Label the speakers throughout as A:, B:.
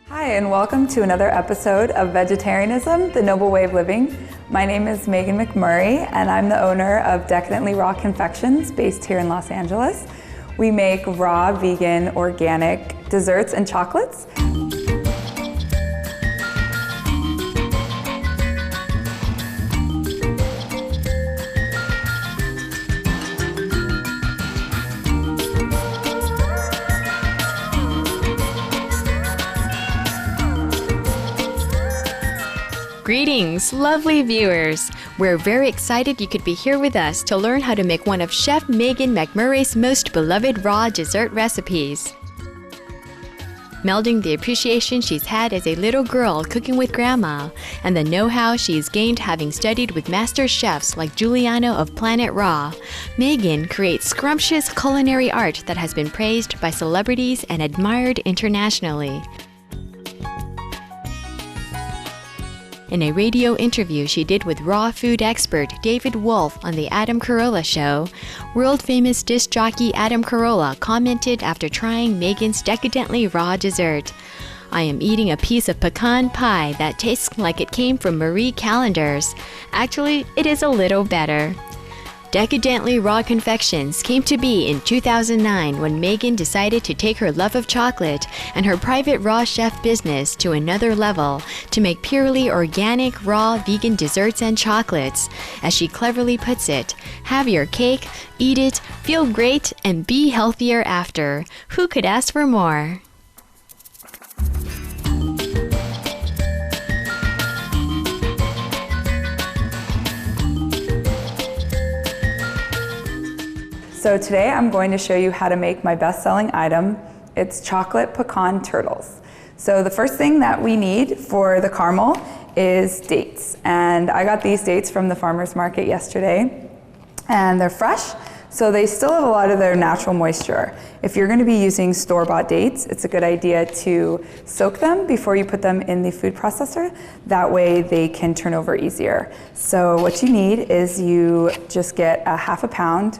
A: Hi, and welcome to another episode of Vegetarianism, the Noble Way of Living. My name is Megan McMurray, and I'm the owner of Decadently Raw Confections, based here in Los Angeles. We make raw, vegan, organic desserts and chocolates.
B: Greetings, lovely viewers! We're very excited you could be here with us to learn how to make one of Chef Megan McMurray's most beloved raw dessert recipes. Melding the appreciation she's had as a little girl cooking with Grandma and the know-how she's gained having studied with master chefs like Giuliano of Planet Raw, Megan creates scrumptious culinary art that has been praised by celebrities and admired internationally. In a radio interview she did with raw food expert David Wolfe on the Adam Corolla Show, world-famous disc jockey Adam Corolla commented after trying Megan's decadently raw dessert, "I am eating a piece of pecan pie that tastes like it came from Marie Callender's. Actually, it is a little better." Decadently Raw Confections came to be in 2009 when Megan decided to take her love of chocolate and her private raw chef business to another level to make purely organic, raw, vegan desserts and chocolates. As she cleverly puts it, have your cake, eat it, feel great, and be healthier after. Who could ask for more?
A: So today I'm going to show you how to make my best-selling item. It's chocolate pecan turtles. So the first thing that we need for the caramel is dates. And I got these dates from the farmer's market yesterday. And they're fresh, so they still have a lot of their natural moisture. If you're going to be using store-bought dates, it's a good idea to soak them before you put them in the food processor. That way they can turn over easier. So what you need is you just get a half a pound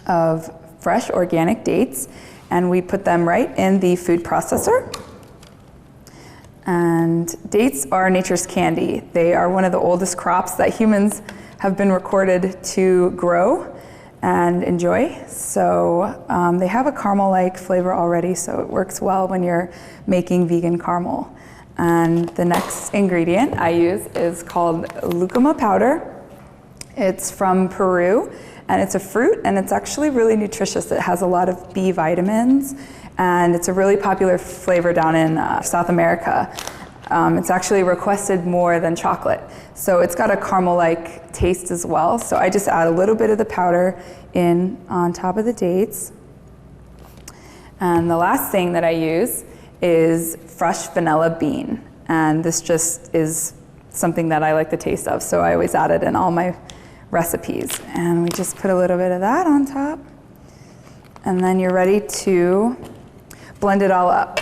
A: of fresh organic dates, and we put them right in the food processor. And dates are nature's candy. They are one of the oldest crops that humans have been recorded to grow and enjoy. So they have a caramel-like flavor already, so it works well when you're making vegan caramel. And the next ingredient I use is called lucuma powder. It's from Peru. And it's a fruit, and it's actually really nutritious. It has a lot of B vitamins, and it's a really popular flavor down in South America. It's actually requested more than chocolate. So it's got a caramel-like taste as well. So I just add a little bit of the powder in on top of the dates. And the last thing that I use is fresh vanilla bean. And this just is something that I like the taste of, so I always add it in all my recipes. And we just put a little bit of that on top, and then you're ready to blend it all up.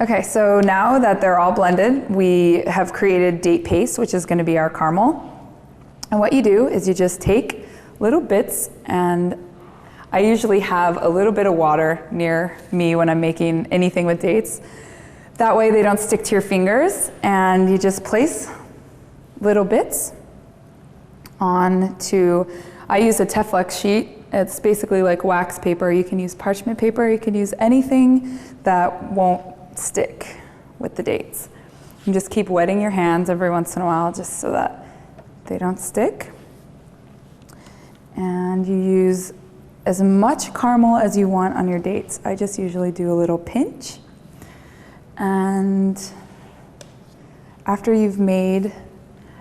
A: Okay, so now that they're all blended, we have created date paste, which is going to be our caramel. And what you do is you just take little bits, and I usually have a little bit of water near me when I'm making anything with dates. That way they don't stick to your fingers, and you just place little bits onto, I use a Teflon sheet. It's basically like wax paper. You can use parchment paper, you can use anything that won't stick with the dates. You just keep wetting your hands every once in a while just so that they don't stick. And you use as much caramel as you want on your dates. I just usually do a little pinch. And after you've made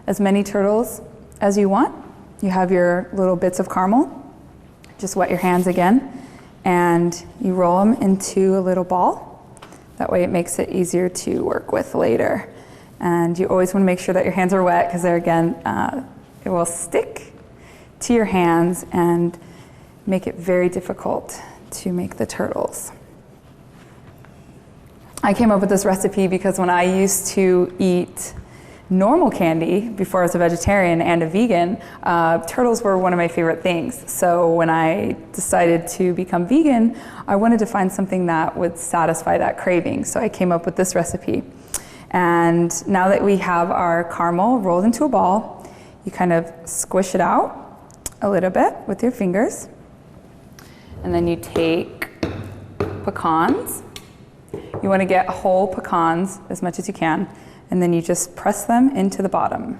A: as many turtles as you want, you have your little bits of caramel. Just wet your hands again, and you roll them into a little ball. That way it makes it easier to work with later. And you always want to make sure that your hands are wet, because there again, it will stick to your hands and make it very difficult to make the turtles. I came up with this recipe because when I used to eat normal candy, before I was a vegetarian and a vegan, turtles were one of my favorite things. So when I decided to become vegan, I wanted to find something that would satisfy that craving. So I came up with this recipe. And now that we have our caramel rolled into a ball, you kind of squish it out a little bit with your fingers. And then you take pecans. You want to get whole pecans as much as you can. And then you just press them into the bottom,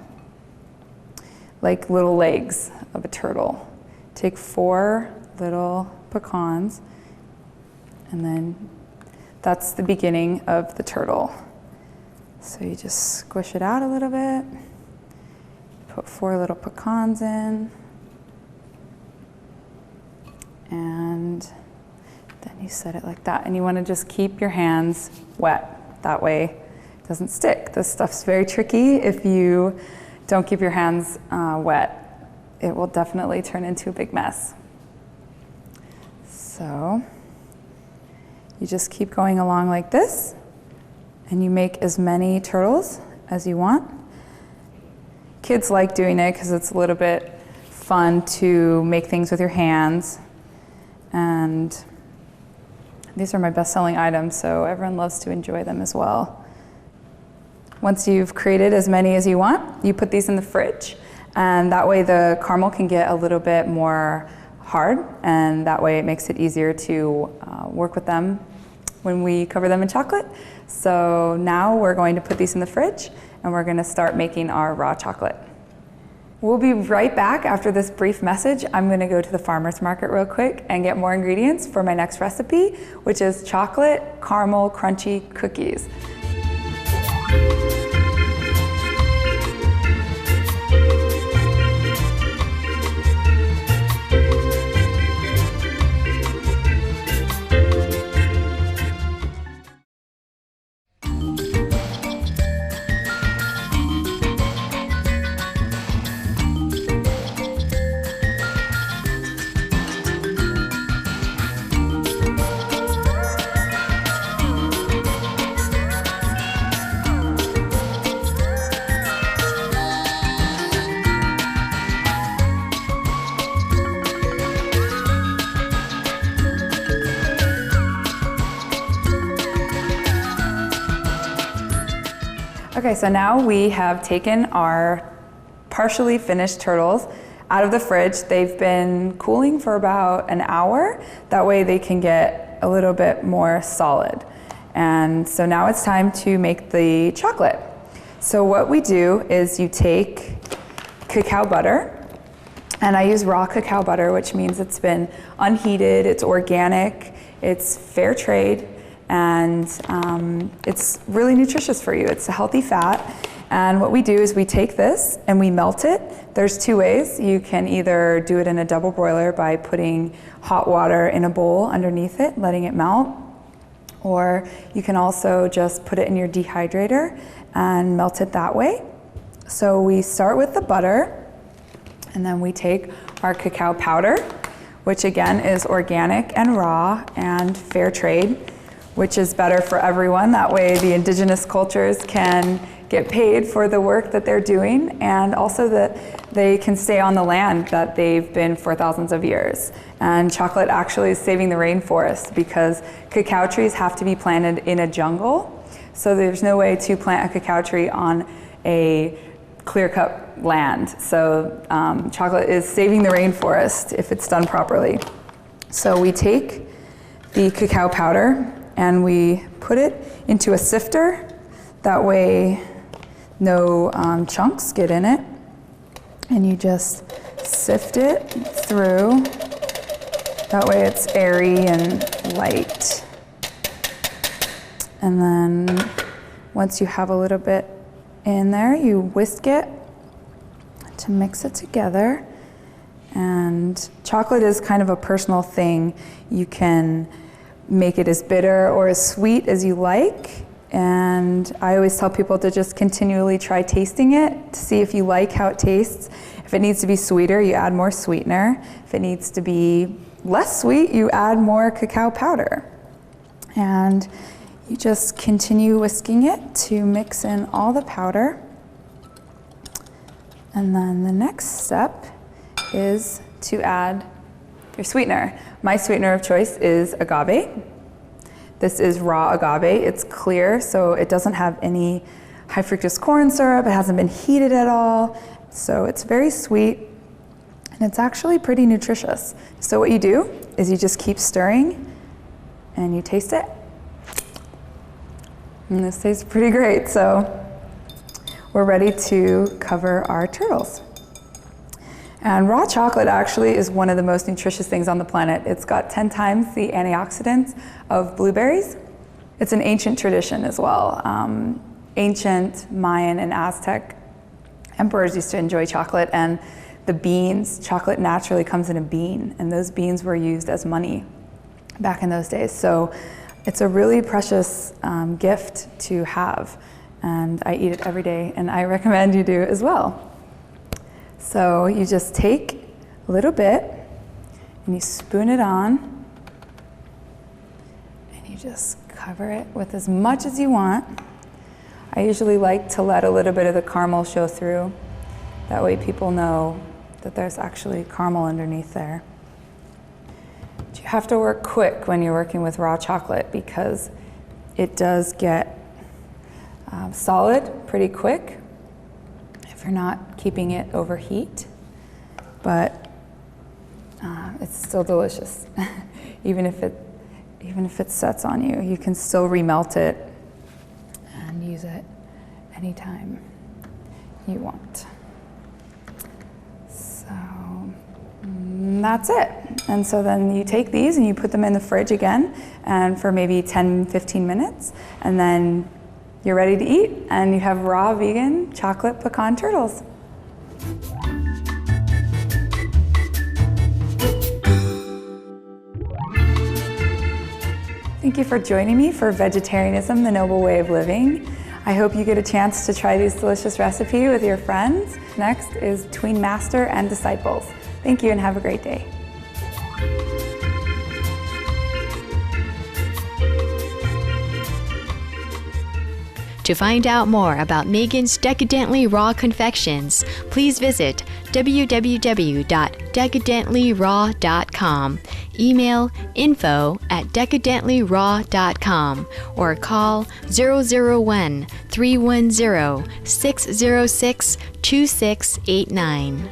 A: like little legs of a turtle. Take 4 little pecans, and then that's the beginning of the turtle. So you just squish it out a little bit, put 4 little pecans in, and then you set it like that. And you want to just keep your hands wet, that way doesn't stick. This stuff's very tricky. If you don't keep your hands wet, it will definitely turn into a big mess. So you just keep going along like this, and you make as many turtles as you want. Kids like doing it because it's a little bit fun to make things with your hands. And these are my best-selling items, so everyone loves to enjoy them as well. Once you've created as many as you want, you put these in the fridge. And that way the caramel can get a little bit more hard, and that way it makes it easier to work with them when we cover them in chocolate. So now we're going to put these in the fridge, and we're going to start making our raw chocolate. We'll be right back after this brief message. I'm going to go to the farmer's market real quick and get more ingredients for my next recipe, which is chocolate caramel crunchy cookies. Okay, so now we have taken our partially finished turtles out of the fridge. They've been cooling for about an hour. That way they can get a little bit more solid. And so now it's time to make the chocolate. So what we do is you take cacao butter, and I use raw cacao butter, which means it's been unheated, it's organic, it's fair trade, and it's really nutritious for you. It's a healthy fat. And what we do is we take this and we melt it. There's 2 ways. You can either do it in a double broiler by putting hot water in a bowl underneath it, letting it melt, or you can also just put it in your dehydrator and melt it that way. So we start with the butter, and then we take our cacao powder, which again is organic and raw and fair trade, which is better for everyone. That way the indigenous cultures can get paid for the work that they're doing, and also that they can stay on the land that they've been for thousands of years. And chocolate actually is saving the rainforest, because cacao trees have to be planted in a jungle. So there's no way to plant a cacao tree on a clear-cut land. So chocolate is saving the rainforest if it's done properly. So we take the cacao powder and we put it into a sifter. That way no chunks get in it. And you just sift it through. That way it's airy and light. And then once you have a little bit in there, you whisk it to mix it together. And chocolate is kind of a personal thing. You can make it as bitter or as sweet as you like. And I always tell people to just continually try tasting it to see if you like how it tastes. If it needs to be sweeter, you add more sweetener. If it needs to be less sweet, you add more cacao powder. And you just continue whisking it to mix in all the powder. And then the next step is to add your sweetener. My sweetener of choice is agave. This is raw agave. It's clear, so it doesn't have any high fructose corn syrup. It hasn't been heated at all. So it's very sweet, and it's actually pretty nutritious. So what you do is you just keep stirring, and you taste it. And this tastes pretty great. So we're ready to cover our turtles. And raw chocolate actually is one of the most nutritious things on the planet. It's got 10 times the antioxidants of blueberries. It's an ancient tradition as well. Ancient Mayan and Aztec emperors used to enjoy chocolate, and the beans, chocolate naturally comes in a bean, and those beans were used as money back in those days. So it's a really precious gift to have, and I eat it every day, and I recommend you do as well. So you just take a little bit and you spoon it on, and you just cover it with as much as you want. I usually like to let a little bit of the caramel show through. That way people know that there's actually caramel underneath there. But you have to work quick when you're working with raw chocolate because it does get solid pretty quick if you're not keeping it overheat, but it's still delicious. Even if it sets on you, you can still remelt it and use it anytime you want. So that's it. And so then you take these and you put them in the fridge again, and for maybe 10-15 minutes, and then you're ready to eat, and you have raw vegan chocolate pecan turtles. Thank you for joining me for Vegetarianism, the Noble Way of Living. I hope you get a chance to try these delicious recipes with your friends. Next is Between Master and Disciples. Thank you and have a great day.
B: To find out more about Megan's Decadently Raw Confections, please visit www.decadentlyraw.com, email info@decadentlyraw.com, or call 001-310-606-2689.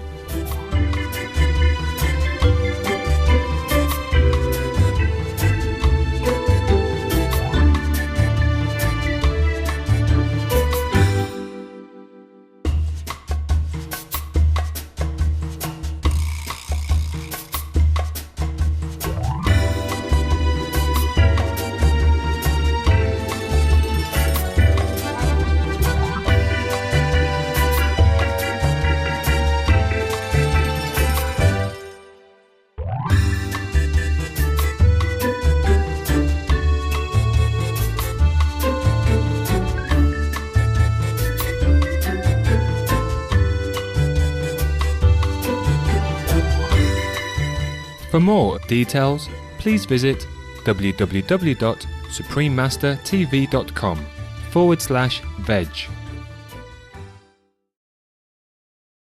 C: For more details, please visit www.suprememastertv.com/veg.